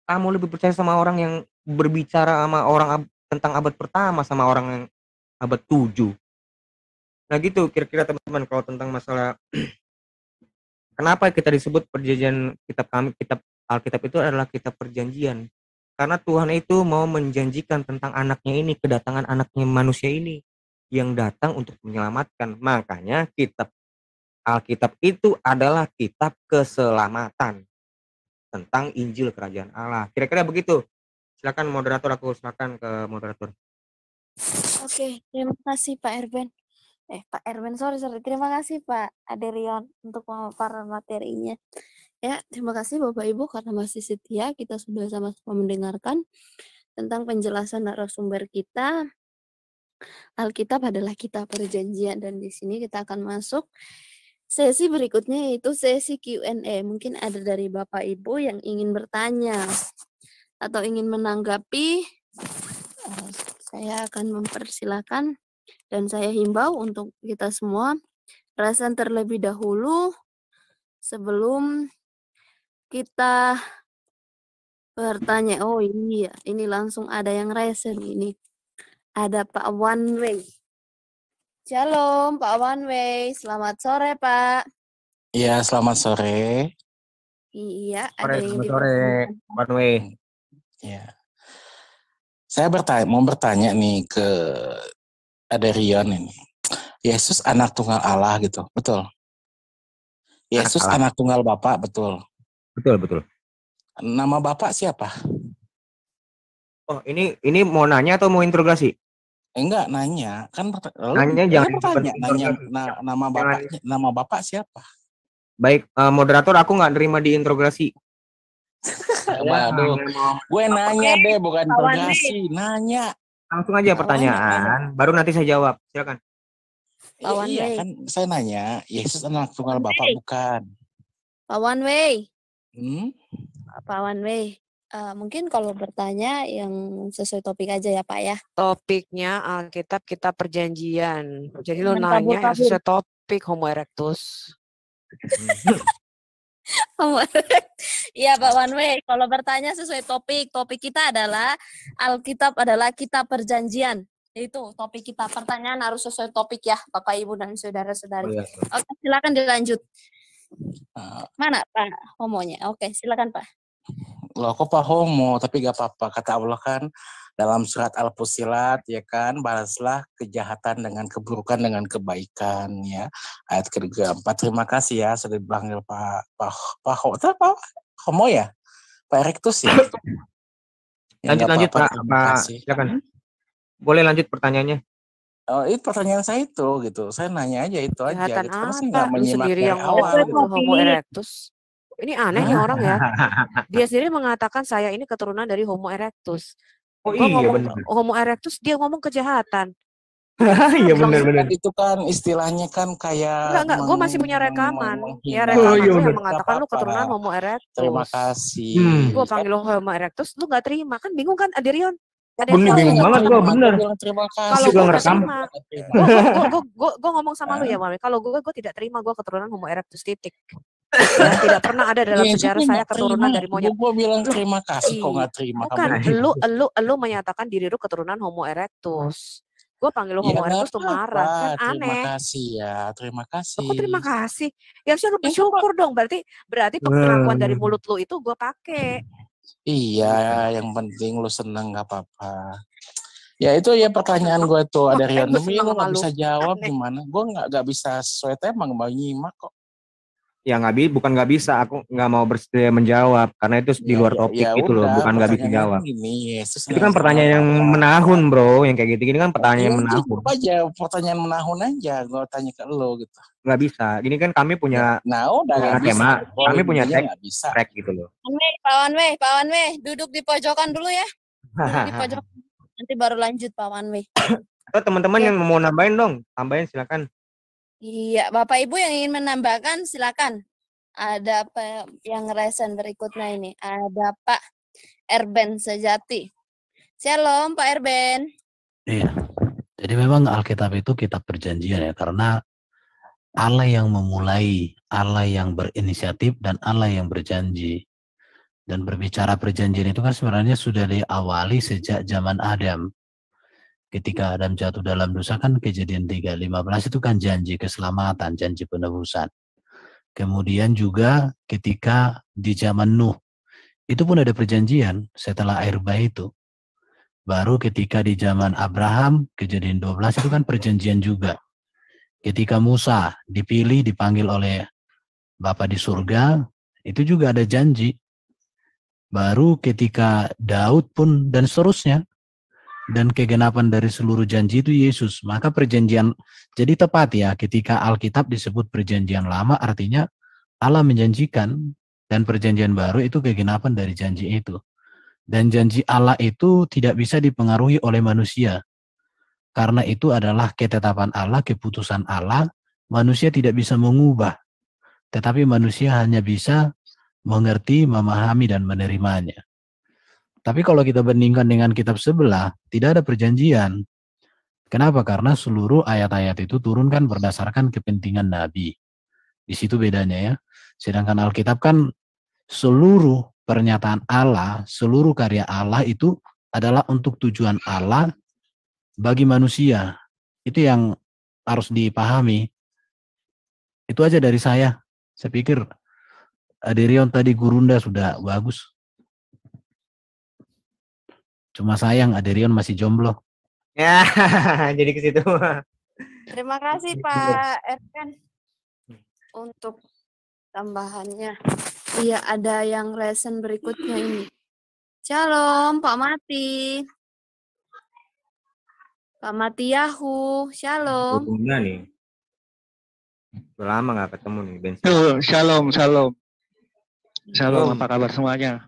Kamu lebih percaya sama orang yang berbicara sama orang tentang abad pertama sama orang yang abad 7. Nah gitu kira-kira teman-teman kalau tentang masalah kenapa kita disebut perjanjian, kitab Alkitab itu adalah kitab perjanjian. Karena Tuhan itu mau menjanjikan tentang anaknya ini, kedatangan anaknya manusia ini yang datang untuk menyelamatkan. Makanya kitab Alkitab itu adalah kitab keselamatan tentang Injil Kerajaan Allah. Kira-kira begitu. Silakan moderator, aku silakan ke moderator. Oke, terima kasih Pak Erben. Pak Erben, sorry. Terima kasih Pak Aderion untuk pemaparan materinya. Ya, terima kasih Bapak Ibu karena masih setia. Kita sudah sama-sama mendengarkan tentang penjelasan narasumber kita. Alkitab adalah kitab perjanjian, dan di sini kita akan masuk sesi berikutnya, yaitu sesi Q&A. Mungkin ada dari Bapak Ibu yang ingin bertanya atau ingin menanggapi. Saya akan mempersilahkan dan saya himbau untuk kita semua rasan terlebih dahulu sebelum kita bertanya. Oh iya, ini langsung ada yang resen ini. Ada Pak One Way. Shalom Pak One Way, selamat sore Pak. Iya, selamat sore. Iya, ada Sore, yang selamat sore, dipertanyakan. One Way. Ya. Saya mau bertanya nih ke Aderion ini. Yesus anak tunggal Allah gitu, betul? Anak Yesus Allah. anak tunggal Bapa, betul? Betul, betul. Nama Bapak siapa? Oh, ini mau nanya atau mau interogasi? Enggak, nanya. Kan Nanya saya jangan bertanya, nanya interogasi. Jangan. nama Bapak siapa? Baik, moderator, aku nggak nerima diinterogasi. Saya Waduh, hanya mau gue nanya deh, bukan Pak Wan Way. interogasi, nanya. langsung aja Nanya kan? pertanyaan, baru nanti saya jawab. Silakan. Pak Wan Iya Way. kan, saya nanya, Yesus anak tunggal Wan Bapak Way. bukan? Pak Wan Way. Hmm? Pak Wan Way. Mungkin kalau bertanya yang sesuai topik aja ya Pak ya. Topiknya Alkitab kita perjanjian. Jadi lo Jangan nanya yang kabur-kabur. sesuai topik Homo erectus. Iya Pak Wan Way. Kalau bertanya sesuai topik, topik kita adalah Alkitab adalah kitab perjanjian. Itu topik kita. Pertanyaan harus sesuai topik ya Bapak Ibu dan saudara-saudari. Oh, iya. Oke, silakan dilanjut. Uh, Mana Pak homonya? Oke, silakan Pak. Loh kok Pak Homo, tapi gak apa-apa. Kata Allah kan dalam surat Al-Fusilat ya kan, balaslah kejahatan dengan keburukan dengan kebaikan ya. Ayat ke-4. Terima kasih ya sudah dipanggil Pak Homo ya? Pak Erectus ya? Ya, Lanjut apa-apa, Pak. terima kasih. Silakan. Boleh lanjut pertanyaannya. Oh, itu pertanyaan saya itu gitu. Saya nanya aja itu aja Kejahatan gitu. Karena saya apa? nggak Lu menyimak sendiri dari yang awal. ngomong Gitu. lu Homo erectus. Ini aneh nih Hah? orang ya. Dia sendiri mengatakan saya ini keturunan dari Homo erectus. Oh Gua iya ngomong benar. Homo erectus, dia ngomong kejahatan. Iya benar-benar. Itu kan istilahnya kan kayak Enggak, gue masih punya rekaman. Ya menghina. rekaman Oh, iya lu yang benar. mengatakan lu Apa-apa. keturunan Homo erectus. Terima kasih. Gue panggil lu Homo erectus, lu nggak terima. Kan bingung kan Aderion? Bener, bingung banget gue, bener. Terima kasih. Kalau Juga gue nggak ngerekam. terima, gue ngomong sama lu ya, Mami. Kalau gue tidak terima gue keturunan Homo erectus titik. Ya, tidak pernah ada dalam sejarah saya keturunan dari monyet. Gue bilang terima kasih kok nggak terima. Bukan, kamu. lu menyatakan diri lu keturunan Homo erectus. Gue panggil lu Homo erectus tuh marah, kan aneh. Terima kasih ya, terima kasih. Kok terima kasih? Ya harusnya lu bersyukur dong. Berarti pengakuan dari mulut lu itu gue pakai. Iya, yang penting lu seneng nggak apa-apa. Ya itu ya pertanyaan gue tuh ada Rian, tapi lu nggak bisa jawab gimana? Gue nggak bisa sesuai tema, nggak mau nyimak kok. Ya bukan nggak bisa, aku nggak mau bersedia menjawab karena itu di luar topik gitu loh, bukan nggak bisa jawab. Itu kan pertanyaan yang menahun bro, yang kayak gitu-gini kan pertanyaan yang menahun. Aja pertanyaan menahun aja, gue tanya ke lo gitu. Nggak bisa, gini kan kami punya tema, kami punya track gitu loh. Pak Wan Way, duduk di pojokan dulu ya. Duduk di pojokan, nanti baru lanjut Pak Wan Way. Atau teman-teman yang mau nambahin dong, tambahin silakan. Iya, Bapak Ibu yang ingin menambahkan silakan. Ada apa yang resen berikutnya ini? Ada Pak Erben Sejati. Shalom Pak Erben. Iya, jadi memang Alkitab itu kitab perjanjian ya, karena Allah yang memulai, Allah yang berinisiatif, dan Allah yang berjanji. Dan berbicara perjanjian itu kan sebenarnya sudah diawali sejak zaman Adam. Ketika Adam jatuh dalam dosa kan Kejadian 3:15 itu kan janji keselamatan, janji penebusan. Kemudian juga ketika di zaman Nuh, itu pun ada perjanjian setelah air bah itu. Baru ketika di zaman Abraham, Kejadian 12 itu kan perjanjian juga. Ketika Musa dipilih, dipanggil oleh Bapa di surga, itu juga ada janji. Baru ketika Daud pun dan seterusnya, dan kegenapan dari seluruh janji itu Yesus. Maka perjanjian, jadi tepat ya ketika Alkitab disebut perjanjian lama, artinya Allah menjanjikan, dan perjanjian baru itu kegenapan dari janji itu. Dan janji Allah itu tidak bisa dipengaruhi oleh manusia. Karena itu adalah ketetapan Allah, keputusan Allah, manusia tidak bisa mengubah. Tetapi manusia hanya bisa mengerti, memahami, dan menerimanya. Tapi kalau kita bandingkan dengan kitab sebelah, tidak ada perjanjian. Kenapa? Karena seluruh ayat-ayat itu turun kan berdasarkan kepentingan Nabi. Di situ bedanya ya. Sedangkan Alkitab kan seluruh pernyataan Allah, seluruh karya Allah itu adalah untuk tujuan Allah bagi manusia. Itu yang harus dipahami. Itu aja dari saya. Saya pikir Aderion tadi Gurunda sudah bagus. Cuma sayang Aderion masih jomblo. Ya, jadi ke situ. Terima kasih Pak Erkan untuk tambahannya. Iya, ada yang lesson berikutnya ini. Shalom Pak Mati. Pak Mati Yahu, shalom. Gurunda nih. Udah lama nggak ketemu nih, bensin. Shalom, shalom. Shalom, Shalom. apa kabar semuanya?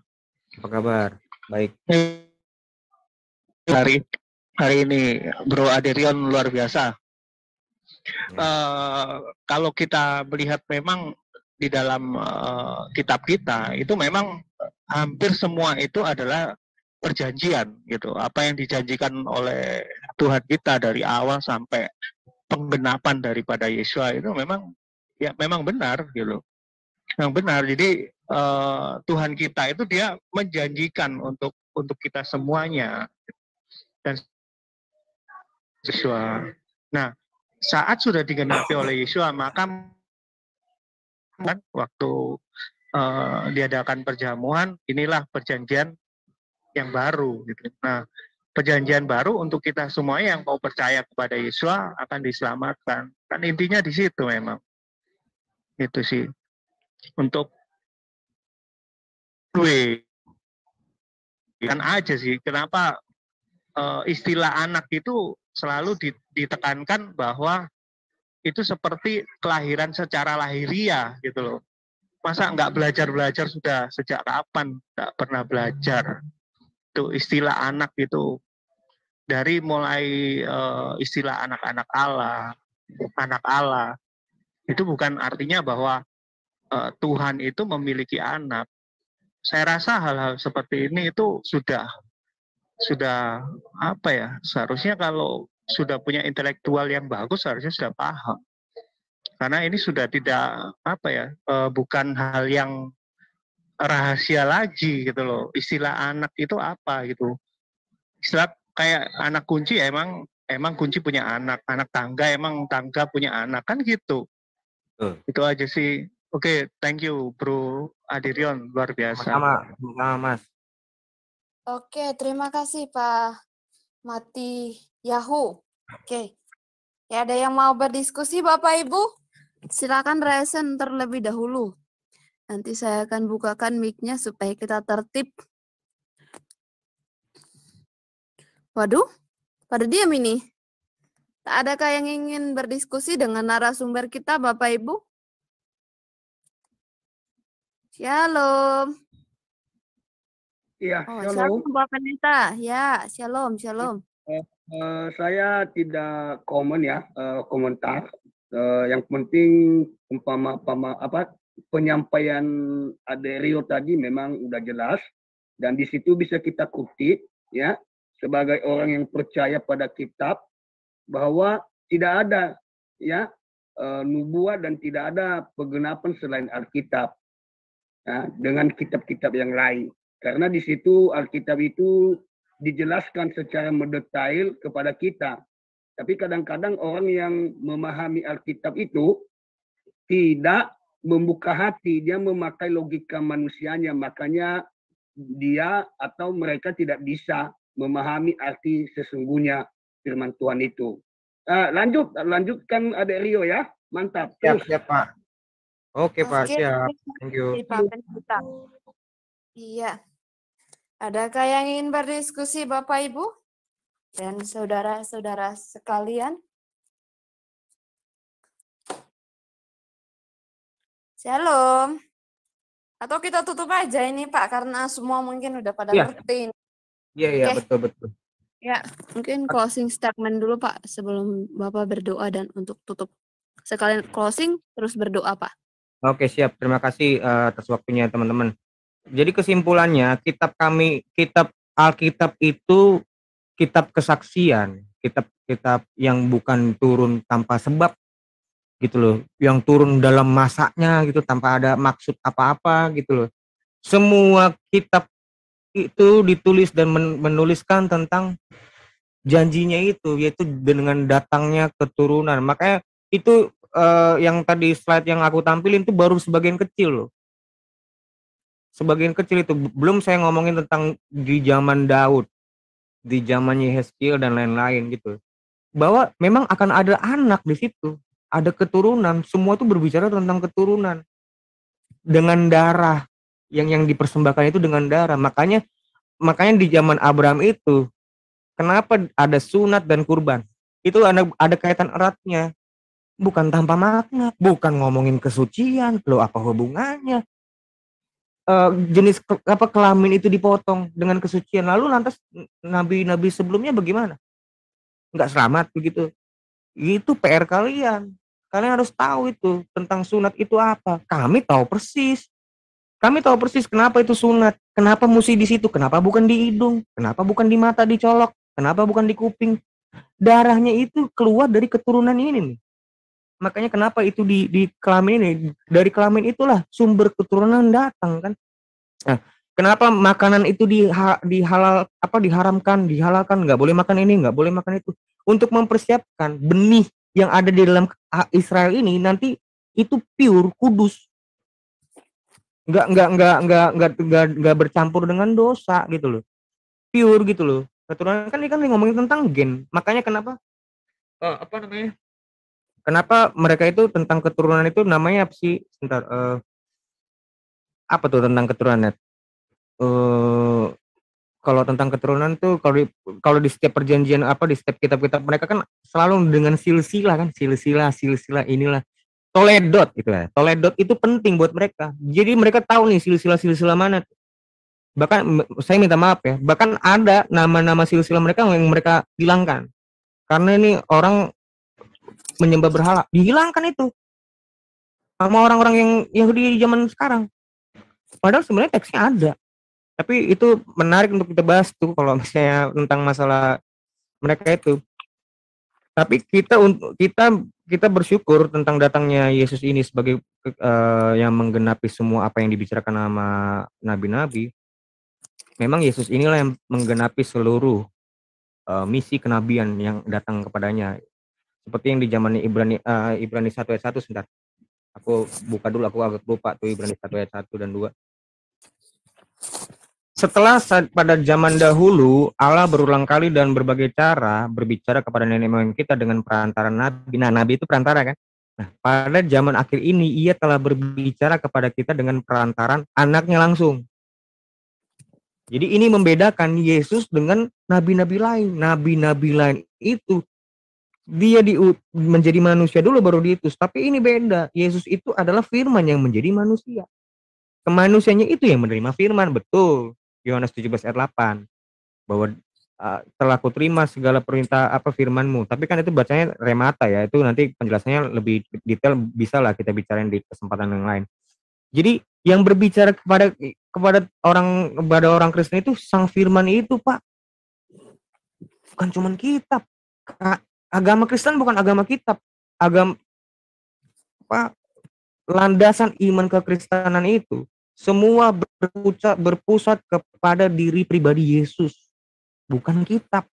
Apa kabar? Baik. Hari ini Bro Aderion luar biasa. Kalau kita melihat memang di dalam kitab kita itu memang hampir semua itu adalah perjanjian gitu. Apa yang dijanjikan oleh Tuhan kita dari awal sampai penggenapan daripada Yesua itu memang benar gitu. Yang benar. Jadi Tuhan kita itu dia menjanjikan untuk kita semuanya dan Yesua. Nah, saat sudah digenapi oleh Yesua, maka waktu diadakan perjamuan, inilah perjanjian yang baru. Gitu. Nah, perjanjian baru untuk kita semua yang mau percaya kepada Yesua akan diselamatkan. Kan intinya di situ memang. Itu sih. Untuk gue kan aja sih, kenapa istilah anak itu selalu ditekankan bahwa itu seperti kelahiran secara lahiriah gitu loh. Masa nggak belajar sudah sejak kapan? Nggak pernah belajar. Itu istilah anak itu dari mulai istilah anak-anak Allah, anak Allah. Itu bukan artinya bahwa Tuhan itu memiliki anak. Saya rasa hal-hal seperti ini itu sudah apa ya, seharusnya kalau sudah punya intelektual yang bagus harusnya sudah paham. Karena ini sudah tidak apa ya, bukan hal yang rahasia lagi gitu loh. Istilah anak itu apa gitu. Istilah kayak anak kunci emang kunci punya anak tangga emang tangga punya anak kan gitu. Itu aja sih. Oke, thank you Bro Aderion, luar biasa. Sama Mas. Oke, terima kasih Pak Mati Yahu. Oke. Ya, ada yang mau berdiskusi Bapak Ibu? Silakan resen terlebih dahulu. Nanti saya akan bukakan mic-nya supaya kita tertib. Waduh, pada diam ini. Tak adakah yang ingin berdiskusi dengan narasumber kita Bapak Ibu? Shalom. Iya, Shalom Pak Pendeta. Ya, shalom. Saya tidak komentar. Yang penting penyampaian Aderio tadi memang udah jelas dan di situ bisa kita kutip ya sebagai orang yang percaya pada kitab bahwa tidak ada ya nubuat dan tidak ada penggenapan selain Alkitab ya, dengan kitab-kitab yang lain. Karena di situ Alkitab itu dijelaskan secara mendetail kepada kita. Tapi kadang-kadang orang yang memahami Alkitab itu tidak membuka hati, dia memakai logika manusianya, makanya dia atau mereka tidak bisa memahami arti sesungguhnya firman Tuhan itu. Lanjutkan Aderio ya, mantap. Siap Pak. Oke Pak, siap. Thank you. Iya. Adakah yang ingin berdiskusi Bapak Ibu dan saudara-saudara sekalian? Shalom. Atau kita tutup aja ini Pak karena semua mungkin udah pada ngerti. Iya, betul. Ya, mungkin closing statement dulu Pak sebelum Bapak berdoa dan untuk tutup. Sekalian closing terus berdoa Pak. Oke, siap. Terima kasih atas waktunya teman-teman. Jadi kesimpulannya, kitab Alkitab itu kitab kesaksian, kitab yang bukan turun tanpa sebab gitu loh, yang turun dalam masanya gitu tanpa ada maksud apa-apa gitu loh. Semua kitab itu ditulis dan menuliskan tentang janjinya itu, yaitu dengan datangnya keturunan. Makanya itu yang tadi slide yang aku tampilin itu baru sebagian kecil loh. sebagian kecil itu. Belum saya ngomongin tentang di zaman Daud, di zamannya Yehezkiel dan lain-lain gitu. Bahwa memang akan ada anak di situ, ada keturunan, semua itu berbicara tentang keturunan dengan darah yang dipersembahkan itu dengan darah. Makanya di zaman Abraham itu kenapa ada sunat dan kurban? Itu ada kaitan eratnya, bukan tanpa makna, bukan ngomongin kesucian, loh apa hubungannya? Jenis kelamin itu dipotong dengan kesucian, lalu lantas nabi-nabi sebelumnya bagaimana? Nggak selamat begitu? Itu PR kalian. Kalian harus tahu itu tentang sunat itu apa. Kami tahu persis. Kami tahu persis kenapa itu sunat. Kenapa mesti di situ? Kenapa bukan di hidung? Kenapa bukan di mata dicolok? Kenapa bukan di kuping? Darahnya itu keluar dari keturunan ini nih. Makanya kenapa itu di kelamin ini? Dari kelamin itulah sumber keturunan datang kan. Nah, kenapa makanan itu diharamkan, dihalalkan, nggak boleh makan ini, nggak boleh makan itu, untuk mempersiapkan benih yang ada di dalam Israel ini nanti itu pure, kudus, nggak bercampur dengan dosa gitu loh, pure gitu loh. Keturunan kan ini kan ngomongin tentang gen, makanya kenapa kenapa mereka itu tentang keturunan itu namanya apa sih? Sebentar, apa tuh tentang keturunannya? Kalau tentang keturunan tuh kalau di setiap perjanjian di setiap kitab-kitab mereka kan selalu dengan silsilah kan, silsilah inilah Toledot gitu ya. Toledot itu penting buat mereka. Jadi mereka tahu nih silsilah mana. Bahkan saya minta maaf ya, bahkan ada nama-nama silsilah mereka yang mereka hilangkan. Karena ini orang menyembah berhala, dihilangkan itu sama orang-orang yang Yahudi di zaman sekarang. Padahal sebenarnya teksnya ada. Tapi itu menarik untuk kita bahas tuh kalau misalnya tentang masalah mereka itu. Tapi kita bersyukur tentang datangnya Yesus ini sebagai yang menggenapi semua apa yang dibicarakan sama nabi-nabi. Memang Yesus inilah yang menggenapi seluruh misi kenabian yang datang kepadanya. Seperti yang di zaman Ibrani 1 ayat 1 sebentar. Aku buka dulu, aku agak lupa tuh Ibrani 1 ayat 1 dan 2. Setelah pada zaman dahulu Allah berulang kali dan berbagai cara berbicara kepada nenek moyang kita dengan perantara nabi. Nah, nabi itu perantara kan. Nah, pada zaman akhir ini ia telah berbicara kepada kita dengan perantaran anaknya langsung. Jadi ini membedakan Yesus dengan nabi-nabi lain. Nabi-nabi lain itu dia menjadi manusia dulu baru diutus. Tapi ini beda. Yesus itu adalah firman yang menjadi manusia. Kemanusianya itu yang menerima firman, betul. Yohanes 17 ayat 8 bahwa telah kuterima segala perintah firman-Mu. Tapi kan itu bacanya remata ya. Itu nanti penjelasannya lebih detail, bisa lah kita bicarain di kesempatan yang lain. Jadi yang berbicara kepada orang Kristen itu sang firman itu, Pak. Bukan cuma kitab. Agama Kristen bukan agama kitab. Landasan iman kekristenan itu semua berpusat kepada diri pribadi Yesus, bukan kitab.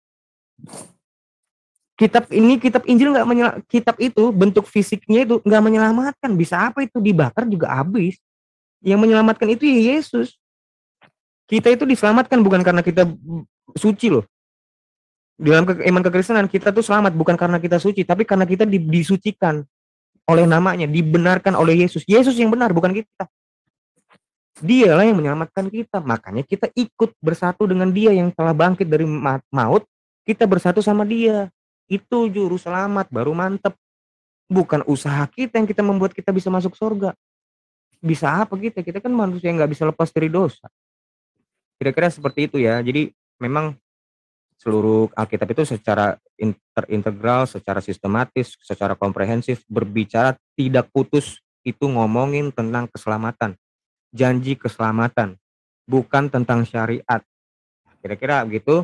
Kitab Injil kitab itu bentuk fisiknya itu nggak menyelamatkan. Bisa apa itu dibakar juga habis. Yang menyelamatkan itu ya Yesus. Kita itu diselamatkan bukan karena kita suci loh. Dalam iman kekristenan kita tuh selamat bukan karena kita suci, tapi karena kita disucikan oleh namanya, dibenarkan oleh Yesus. Yesus yang benar, bukan kita. Dialah yang menyelamatkan kita. Makanya kita ikut bersatu dengan dia yang telah bangkit dari maut. Kita bersatu sama dia. Itu juru selamat, baru mantep. Bukan usaha kita yang kita membuat kita bisa masuk surga. Bisa apa kita? Kita kan manusia yang gak bisa lepas dari dosa. Kira-kira seperti itu ya. Jadi memang seluruh Alkitab itu secara terintegral, secara sistematis, secara komprehensif, berbicara tidak putus, itu ngomongin tentang keselamatan. Janji keselamatan, bukan tentang syariat. Kira-kira begitu.